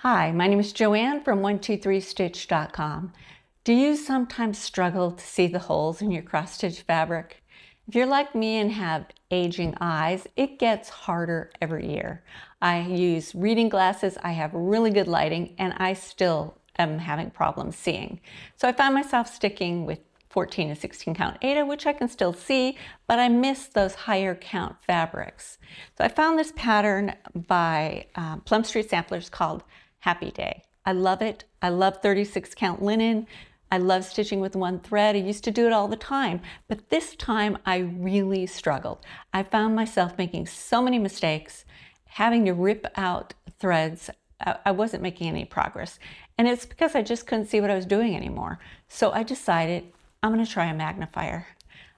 Hi, my name is Joanne from 123stitch.com. Do you sometimes struggle to see the holes in your cross-stitch fabric? If you're like me and have aging eyes, it gets harder every year. I use reading glasses, I have really good lighting, and I still am having problems seeing. So I found myself sticking with 14 to 16 count Aida, which I can still see, but I miss those higher count fabrics. So I found this pattern by Plum Street Samplers called Happy Day. I love it. I love 36 count linen. I love stitching with one thread. I used to do it all the time, but this time I really struggled. I found myself making so many mistakes, having to rip out threads. I wasn't making any progress, and it's because I just couldn't see what I was doing anymore. So I decided I'm going to try a magnifier.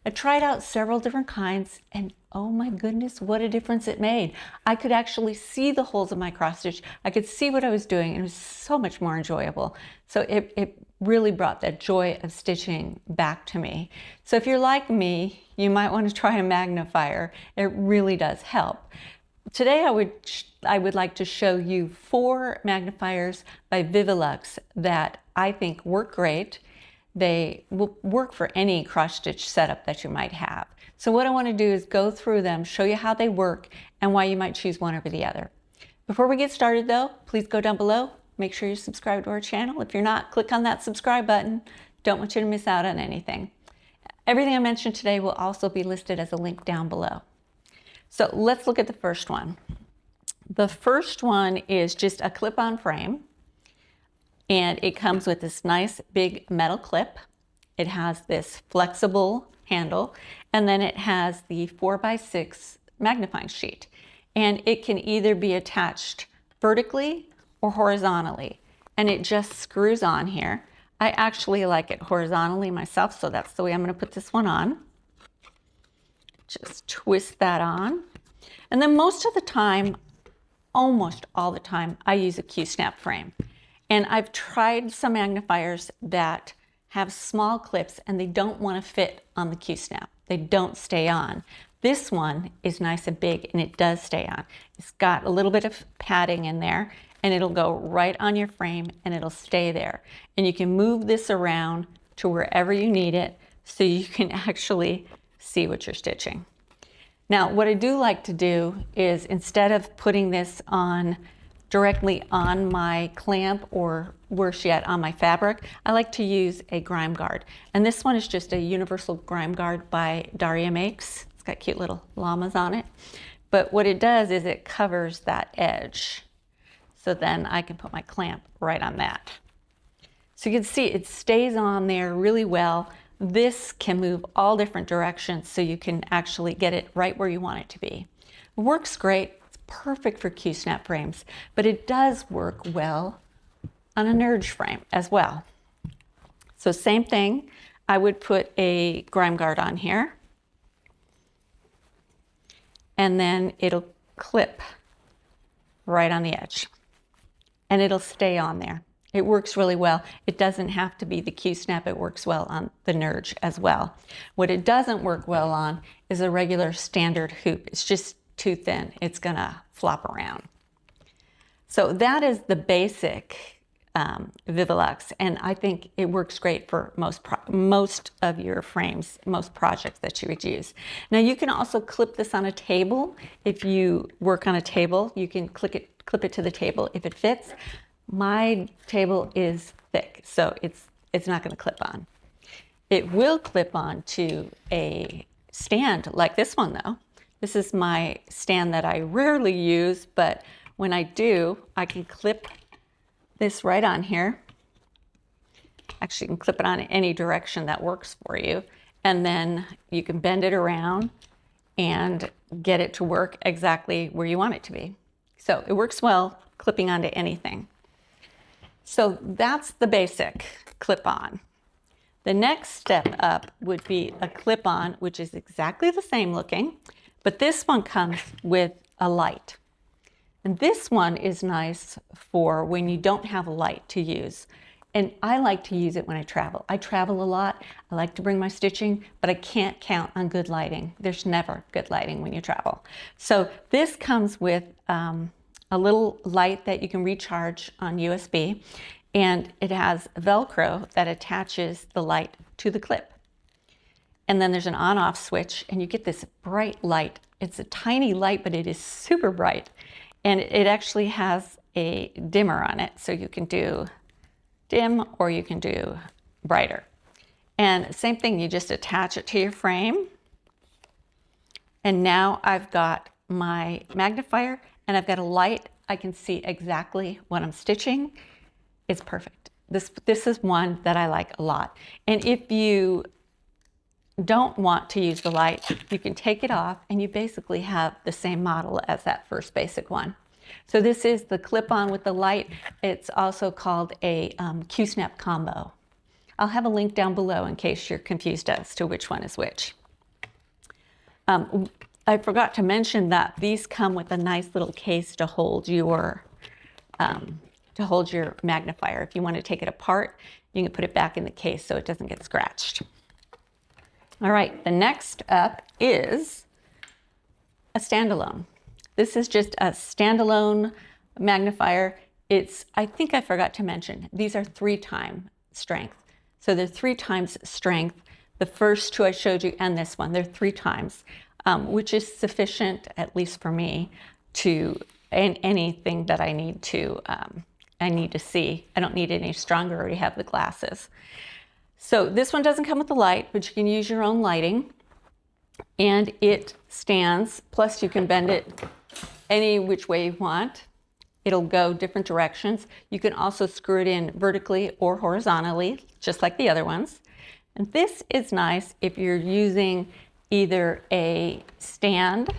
I tried out several different kinds, and oh my goodness, what a difference it made. I could actually see the holes in my cross stitch. I could see what I was doing, and it was so much more enjoyable. So it really brought that joy of stitching back to me. So if you're like me, you might want to try a magnifier. It really does help. Today I would like to show you 4 magnifiers by Vivilux that I think work great. They will work for any cross stitch setup that you might have. So what I want to do is go through them, show you how they work and why you might choose one over the other. Before we get started though, please go down below. Make sure you're subscribed to our channel. If you're not, click on that subscribe button. Don't want you to miss out on anything. Everything I mentioned today will also be listed as a link down below. So let's look at the first one. The first one is just a clip-on frame. And it comes with this nice big metal clip. It has this flexible handle, and then it has the 4x6 magnifying sheet. And it can either be attached vertically or horizontally. And it just screws on here. I actually like it horizontally myself, so that's the way I'm going to put this one on. Just twist that on. And then most of the time, almost all the time, I use a Q-snap frame. And I've tried some magnifiers that have small clips and they don't want to fit on the Q-snap. They don't stay on. This one is nice and big and it does stay on. It's got a little bit of padding in there and it'll go right on your frame and it'll stay there. And you can move this around to wherever you need it so you can actually see what you're stitching. Now, what I do like to do is instead of putting this on directly on my clamp or worse yet on my fabric, I like to use a grime guard. And this one is just a universal grime guard by Daria makes. It's got cute little llamas on it. But what it does is it covers that edge. So then I can put my clamp right on that. So you can see it stays on there really well. This can move all different directions so you can actually get it right where you want it to be. It works great. Perfect for Q-snap frames, but it does work well on a Nurge frame as well. So same thing, I would put a grime guard on here and then it'll clip right on the edge and it'll stay on there. It works really well. It doesn't have to be the Q-snap, it works well on the Nurge as well. What it doesn't work well on is a regular standard hoop. It's just too thin, it's gonna flop around. So that is the basic Vivilux, and I think it works great for most of your frames, most projects that you would use. Now you can also clip this on a table. If you work on a table, you can clip it to the table if it fits. My table is thick, so it's not gonna clip on. It will clip on to a stand like this one though. This is my stand that I rarely use, but when I do, I can clip this right on here. Actually, you can clip it on any direction that works for you. And then you can bend it around and get it to work exactly where you want it to be. So it works well clipping onto anything. So that's the basic clip-on. The next step up would be a clip-on, which is exactly the same looking, but this one comes with a light. And this one is nice for when you don't have a light to use. And I like to use it when I travel. I travel a lot. I like to bring my stitching, but I can't count on good lighting. There's never good lighting when you travel. So this comes with a little light that you can recharge on USB, and it has Velcro that attaches the light to the clip. And then there's an on-off switch, and you get this bright light. It's a tiny light, but it is super bright. And it actually has a dimmer on it, so you can do dim or you can do brighter. And same thing, you just attach it to your frame. And now I've got my magnifier and I've got a light. I can see exactly what I'm stitching. It's perfect. This is one that I like a lot. And if you don't want to use the light, you can take it off and you basically have the same model as that first basic one. So this is the clip-on with the light. It's also called a Q-snap combo. I'll have a link down below in case you're confused as to which one is which. I forgot to mention that these come with a nice little case to hold your magnifier. If you want to take it apart, you can put it back in the case so it doesn't get scratched. All right, the next up is a standalone. This is just a standalone magnifier. I think I forgot to mention, these are 3 times strength. So they're 3 times strength. The first 2 I showed you and this one, they're 3 times, which is sufficient, at least for me, to anything that I need to see. I don't need any stronger, I already have the glasses. So this one doesn't come with the light, but you can use your own lighting. And it stands, plus you can bend it any which way you want. It'll go different directions. You can also screw it in vertically or horizontally, just like the other ones. And this is nice if you're using either a stand.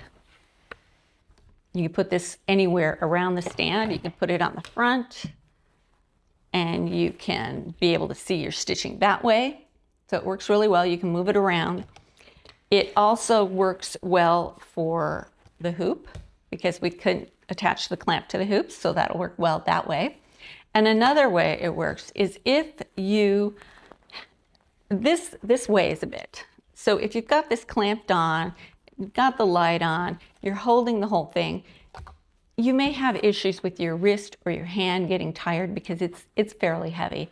You can put this anywhere around the stand. You can put it on the front, and you can be able to see your stitching that way. So it works really well. You can move it around. It also works well for the hoop because we couldn't attach the clamp to the hoops, so that'll work well that way. And another way it works is if you, this weighs a bit. So if you've got this clamped on, you've got the light on, you're holding the whole thing, you may have issues with your wrist or your hand getting tired because it's fairly heavy.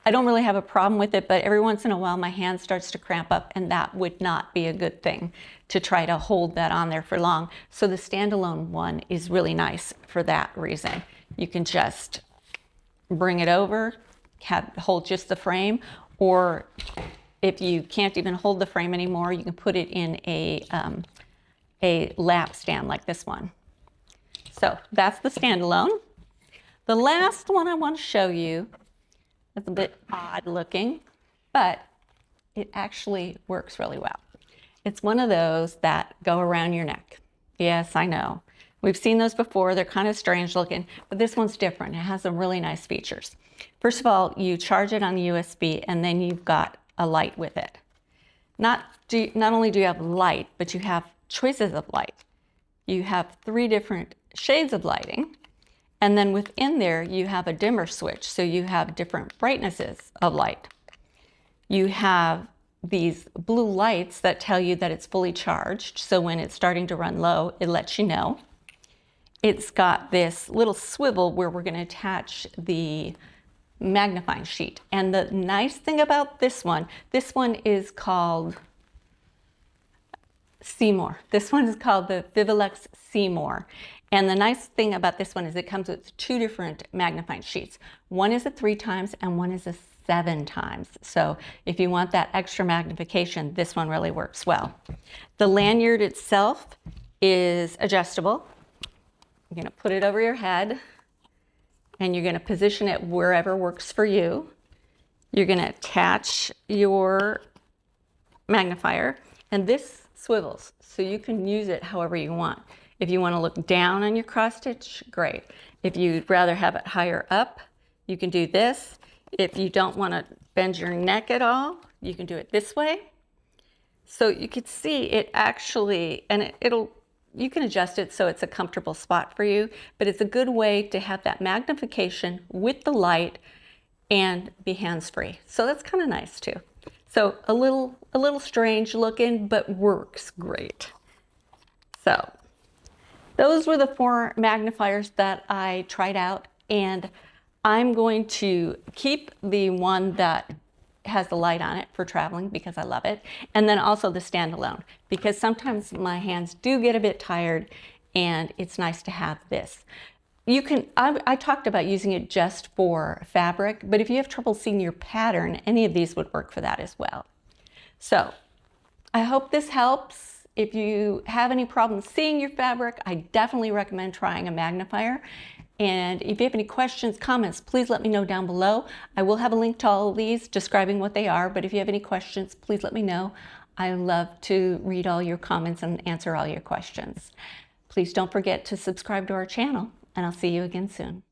I don't really have a problem with it, but every once in a while my hand starts to cramp up, and that would not be a good thing to try to hold that on there for long. So the standalone one is really nice for that reason. You can just bring it over, hold just the frame, or if you can't even hold the frame anymore, you can put it in a lap stand like this one. So that's the standalone. The last one I want to show you is a bit odd looking, but it actually works really well. It's one of those that go around your neck. Yes, I know. We've seen those before. They're kind of strange looking, but this one's different. It has some really nice features. First of all, you charge it on the USB, and then you've got a light with it. Not only do you have light, but you have choices of light. You have 3 different shades of lighting, and then within there you have a dimmer switch, so you have different brightnesses of light. You have these blue lights that tell you that it's fully charged, so when it's starting to run low, it lets you know. It's got this little swivel where we're going to attach the magnifying sheet. And the nice thing about this one is called Seymour. This one is called the Vivilux Seymour. And the nice thing about this one is it comes with 2 different magnifying sheets. One is a 3 times and one is a 7 times. So if you want that extra magnification, this one really works well. The lanyard itself is adjustable. You're going to put it over your head and you're going to position it wherever works for you. You're going to attach your magnifier, and this swivels, so you can use it however you want. If you want to look down on your cross stitch, great. If you'd rather have it higher up, you can do this. If you don't want to bend your neck at all, you can do it this way. So you can see it actually, and you can adjust it so it's a comfortable spot for you, but it's a good way to have that magnification with the light and be hands-free. So that's kind of nice too. So a little strange looking, but works great. So those were the 4 magnifiers that I tried out, and I'm going to keep the one that has the light on it for traveling because I love it, and then also the standalone because sometimes my hands do get a bit tired and it's nice to have this. You can, I talked about using it just for fabric, but if you have trouble seeing your pattern, any of these would work for that as well. So I hope this helps. If you have any problems seeing your fabric, I definitely recommend trying a magnifier. And if you have any questions, comments, please let me know down below. I will have a link to all of these describing what they are, but if you have any questions, please let me know. I love to read all your comments and answer all your questions. Please don't forget to subscribe to our channel, and I'll see you again soon.